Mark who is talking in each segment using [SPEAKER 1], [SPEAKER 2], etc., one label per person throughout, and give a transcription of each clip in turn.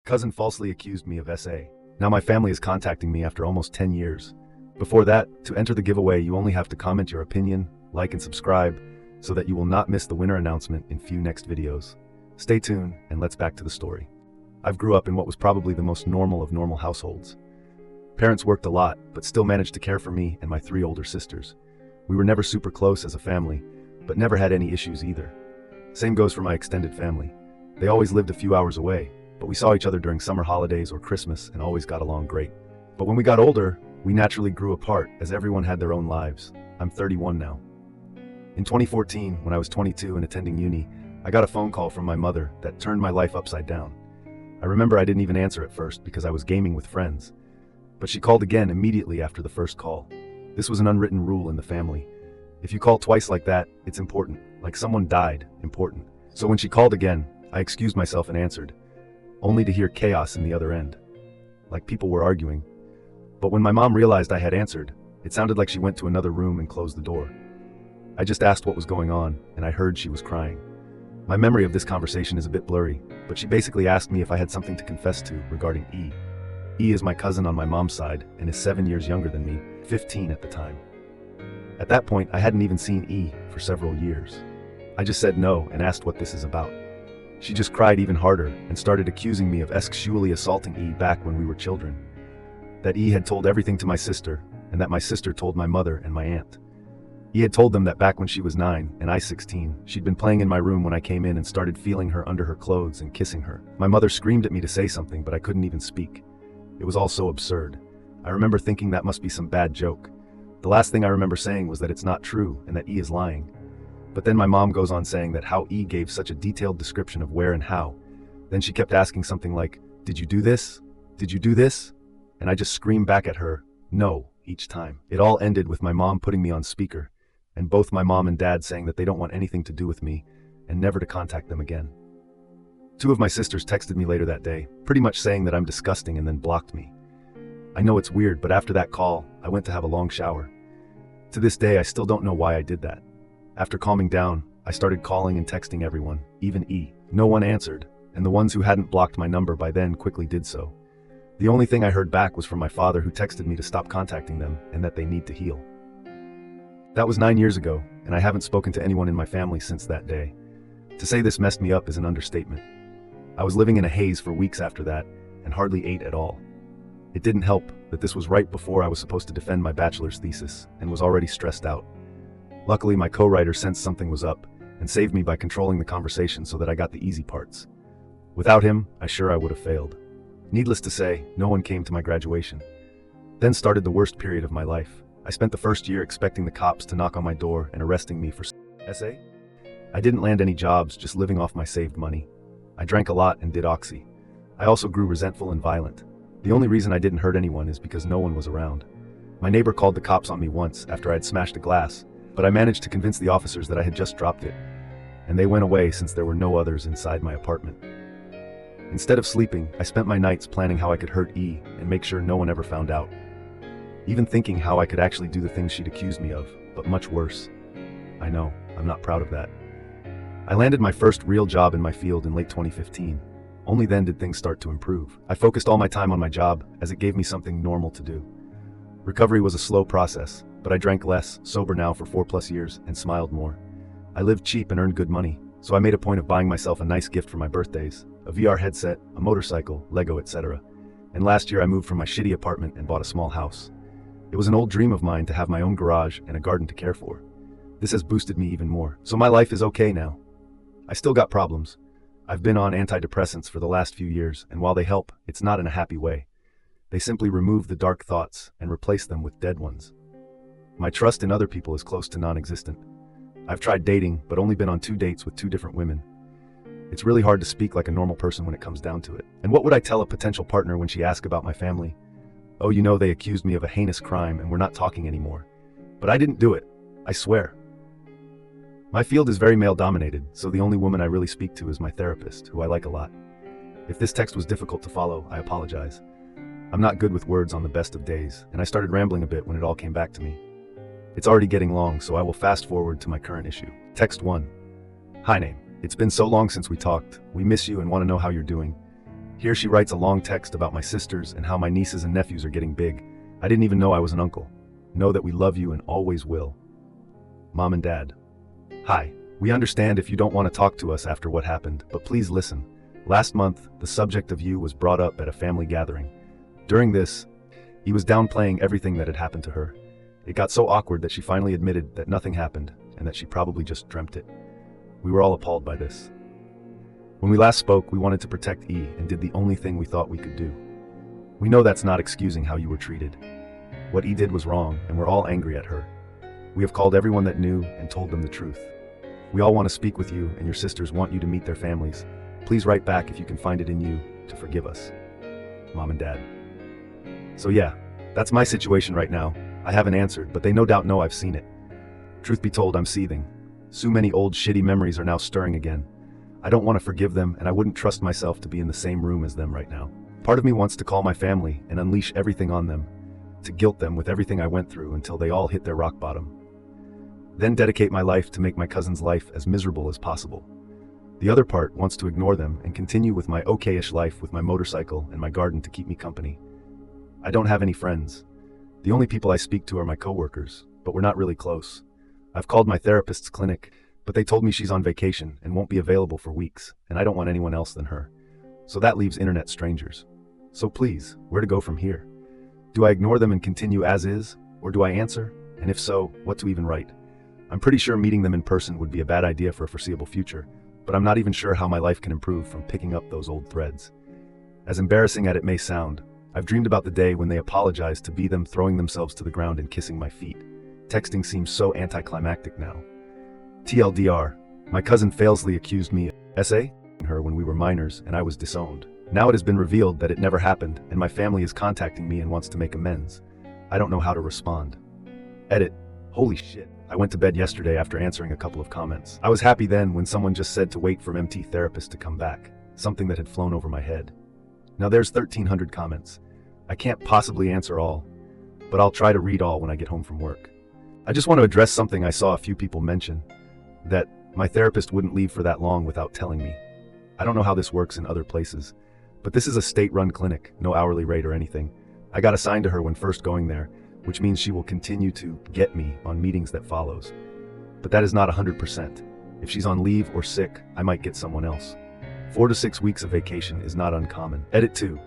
[SPEAKER 1] Cousin falsely accused me of SA. Now my family is contacting me after almost 10 years. Before that, to enter the giveaway, you only have to comment your opinion, like and subscribe, so that you will not miss the winner announcement in few next videos. Stay tuned, and let's back to the story. I've grew up in what was probably the most normal of normal households. Parents worked a lot, but still managed to care for me and my 3 older sisters. We were never super close as a family, but never had any issues either. Same goes for my extended family. They always lived a few hours away, but we saw each other during summer holidays or Christmas and always got along great. But when we got older, we naturally grew apart as everyone had their own lives. I'm 31 now. In 2014, when I was 22 and attending uni, I got a phone call from my mother that turned my life upside down. I remember I didn't even answer at first because I was gaming with friends. But she called again immediately after the first call. This was an unwritten rule in the family. If you call twice like that, it's important. Like someone died, important. So when she called again, I excused myself and answered, only to hear chaos in the other end. Like people were arguing. But when my mom realized I had answered, it sounded like she went to another room and closed the door. I just asked what was going on, and I heard she was crying. My memory of this conversation is a bit blurry, but she basically asked me if I had something to confess to regarding E. E is my cousin on my mom's side and is 7 years younger than me, 15 at the time. At that point, I hadn't even seen E for several years. I just said no and asked what this is about. She just cried even harder and started accusing me of sexually assaulting E back when we were children. That E had told everything to my sister, and that my sister told my mother and my aunt. E had told them that back when she was 9 and I 16, she'd been playing in my room when I came in and started feeling her under her clothes and kissing her. My mother screamed at me to say something, but I couldn't even speak. It was all so absurd. I remember thinking that must be some bad joke. The last thing I remember saying was that it's not true and that E is lying. But then my mom goes on saying that how E gave such a detailed description of where and how. Then she kept asking something like, "Did you do this? Did you do this?" And I just screamed back at her, "No," each time. It all ended with my mom putting me on speaker, and both my mom and dad saying that they don't want anything to do with me and never to contact them again. 2 of my sisters texted me later that day, pretty much saying that I'm disgusting and then blocked me. I know it's weird, but after that call, I went to have a long shower. To this day, I still don't know why I did that. After calming down, I started calling and texting everyone, even E. No one answered, and the ones who hadn't blocked my number by then quickly did so. The only thing I heard back was from my father, who texted me to stop contacting them and that they need to heal. That was 9 years ago, and I haven't spoken to anyone in my family since that day. To say this messed me up is an understatement. I was living in a haze for weeks after that, and hardly ate at all. It didn't help that this was right before I was supposed to defend my bachelor's thesis, and was already stressed out. Luckily, my co-writer sensed something was up, and saved me by controlling the conversation so that I got the easy parts. Without him, I would have failed. Needless to say, no one came to my graduation. Then started the worst period of my life. I spent the first year expecting the cops to knock on my door and arresting me for SA. I didn't land any jobs, just living off my saved money. I drank a lot and did oxy. I also grew resentful and violent. The only reason I didn't hurt anyone is because no one was around. My neighbor called the cops on me once after I had smashed a glass, but I managed to convince the officers that I had just dropped it, and they went away since there were no others inside my apartment. Instead of sleeping, I spent my nights planning how I could hurt E and make sure no one ever found out. Even thinking how I could actually do the things she'd accused me of, but much worse. I know, I'm not proud of that. I landed my first real job in my field in late 2015. Only then did things start to improve. I focused all my time on my job, as it gave me something normal to do. Recovery was a slow process, but I drank less, sober now for 4+ years, and smiled more. I lived cheap and earned good money, so I made a point of buying myself a nice gift for my birthdays, a VR headset, a motorcycle, Lego, etc. And last year I moved from my shitty apartment and bought a small house. It was an old dream of mine to have my own garage and a garden to care for. This has boosted me even more, so my life is okay now. I still got problems. I've been on antidepressants for the last few years, and while they help, it's not in a happy way. They simply remove the dark thoughts and replace them with dead ones. My trust in other people is close to non-existent. I've tried dating, but only been on 2 dates with 2 different women. It's really hard to speak like a normal person when it comes down to it. And what would I tell a potential partner when she asked about my family? Oh, you know, they accused me of a heinous crime and we're not talking anymore. But I didn't do it, I swear. My field is very male-dominated, so the only woman I really speak to is my therapist, who I like a lot. If this text was difficult to follow, I apologize. I'm not good with words on the best of days, and I started rambling a bit when it all came back to me. It's already getting long, so I will fast forward to my current issue. Text 1. Hi name. It's been so long since we talked. We miss you and want to know how you're doing. Here she writes a long text about my sisters and how my nieces and nephews are getting big. I didn't even know I was an uncle. Know that we love you and always will. Mom and Dad. Hi. We understand if you don't want to talk to us after what happened, but please listen. Last month, the subject of you was brought up at a family gathering. During this, he was downplaying everything that had happened to her. It got so awkward that she finally admitted that nothing happened and that she probably just dreamt it. We were all appalled by this. When we last spoke, we wanted to protect E and did the only thing we thought we could do. We know that's not excusing how you were treated. What E did was wrong, and we're all angry at her. We have called everyone that knew and told them the truth. We all want to speak with you, and your sisters want you to meet their families. Please write back if you can find it in you to forgive us. Mom and Dad. So yeah, that's my situation right now. I haven't answered, but they no doubt know I've seen it. Truth be told, I'm seething. So many old shitty memories are now stirring again. I don't want to forgive them, and I wouldn't trust myself to be in the same room as them right now. Part of me wants to call my family and unleash everything on them, to guilt them with everything I went through until they all hit their rock bottom. Then dedicate my life to make my cousin's life as miserable as possible. The other part wants to ignore them and continue with my okay-ish life with my motorcycle and my garden to keep me company. I don't have any friends. The only people I speak to are my coworkers, but we're not really close. I've called my therapist's clinic, but they told me she's on vacation and won't be available for weeks, and I don't want anyone else than her. So that leaves internet strangers. So please, where to go from here? Do I ignore them and continue as is, or do I answer? And if so, what to even write? I'm pretty sure meeting them in person would be a bad idea for a foreseeable future, but I'm not even sure how my life can improve from picking up those old threads. As embarrassing as it may sound, I've dreamed about the day when they apologize to be them throwing themselves to the ground and kissing my feet. Texting seems so anticlimactic now. TLDR, my cousin falsely accused me of her when we were minors and I was disowned. Now it has been revealed that it never happened and my family is contacting me and wants to make amends. I don't know how to respond. Edit. Holy shit. I went to bed yesterday after answering a couple of comments. I was happy then when someone just said to wait for MT therapist to come back, something that had flown over my head. Now there's 1,300 comments. I can't possibly answer all, but I'll try to read all when I get home from work. I just want to address something I saw a few people mention, that my therapist wouldn't leave for that long without telling me. I don't know how this works in other places, but this is a state-run clinic, no hourly rate or anything. I got assigned to her when first going there, which means she will continue to get me on meetings that follows. But that is not 100%. If she's on leave or sick, I might get someone else. 4 to 6 weeks of vacation is not uncommon. Edit 2.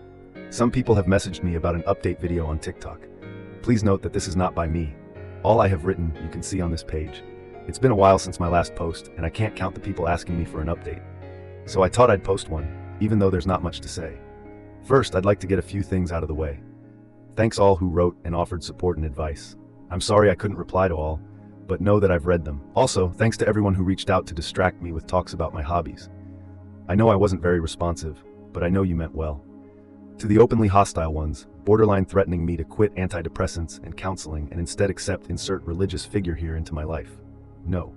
[SPEAKER 1] Some people have messaged me about an update video on TikTok. Please note that this is not by me. All I have written you can see on this page. It's been a while since my last post, and I can't count the people asking me for an update. So I thought I'd post one, even though there's not much to say. First, I'd like to get a few things out of the way. Thanks all who wrote and offered support and advice. I'm sorry I couldn't reply to all, but know that I've read them. Also, thanks to everyone who reached out to distract me with talks about my hobbies. I know I wasn't very responsive, but I know you meant well. To the openly hostile ones, borderline threatening me to quit antidepressants and counseling and instead insert religious figure here into my life. No.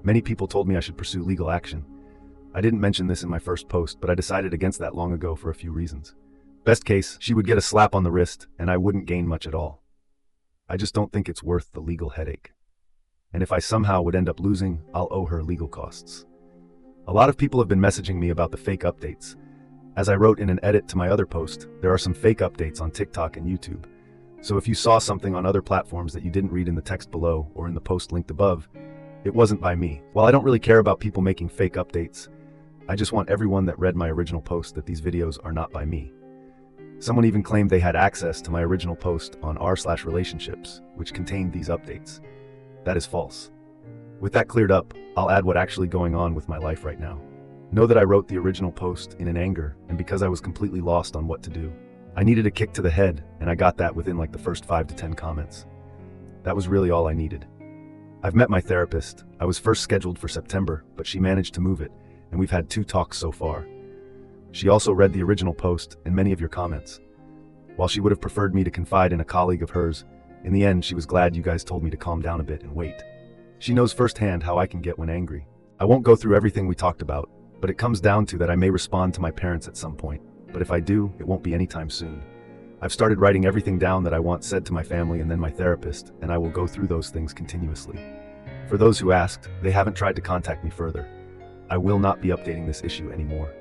[SPEAKER 1] Many people told me I should pursue legal action. I didn't mention this in my first post, but I decided against that long ago for a few reasons. Best case, she would get a slap on the wrist, and I wouldn't gain much at all. I just don't think it's worth the legal headache. And if I somehow would end up losing, I'll owe her legal costs. A lot of people have been messaging me about the fake updates. As I wrote in an edit to my other post, there are some fake updates on TikTok and YouTube. So if you saw something on other platforms that you didn't read in the text below or in the post linked above, it wasn't by me. While I don't really care about people making fake updates, I just want everyone that read my original post that these videos are not by me. Someone even claimed they had access to my original post on r/relationships, which contained these updates. That is false. With that cleared up, I'll add what's actually going on with my life right now. Know that I wrote the original post in an anger and because I was completely lost on what to do. I needed a kick to the head, and I got that within like the first 5 to 10 comments. That was really all I needed. I've met my therapist. I was first scheduled for September, but she managed to move it, and we've had 2 talks so far. She also read the original post and many of your comments. While she would have preferred me to confide in a colleague of hers, in the end she was glad you guys told me to calm down a bit and wait. She knows firsthand how I can get when angry. I won't go through everything we talked about, but it comes down to that I may respond to my parents at some point, but if I do, it won't be anytime soon. I've started writing everything down that I want said to my family and then my therapist, and I will go through those things continuously. For those who asked, they haven't tried to contact me further. I will not be updating this issue anymore.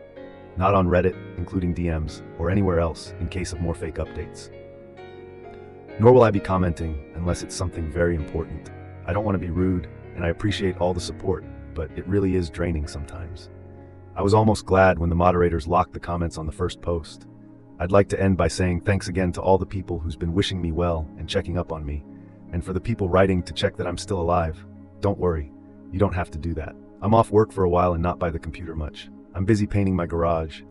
[SPEAKER 1] not on Reddit, including DMs, or anywhere else in case of more fake updates. Nor will I be commenting unless it's something very important. I don't want to be rude, and I appreciate all the support, but it really is draining sometimes. I was almost glad when the moderators locked the comments on the first post. I'd like to end by saying thanks again to all the people who's been wishing me well and checking up on me, and for the people writing to check that I'm still alive. Don't worry, you don't have to do that. I'm off work for a while and not by the computer much. I'm busy painting my garage,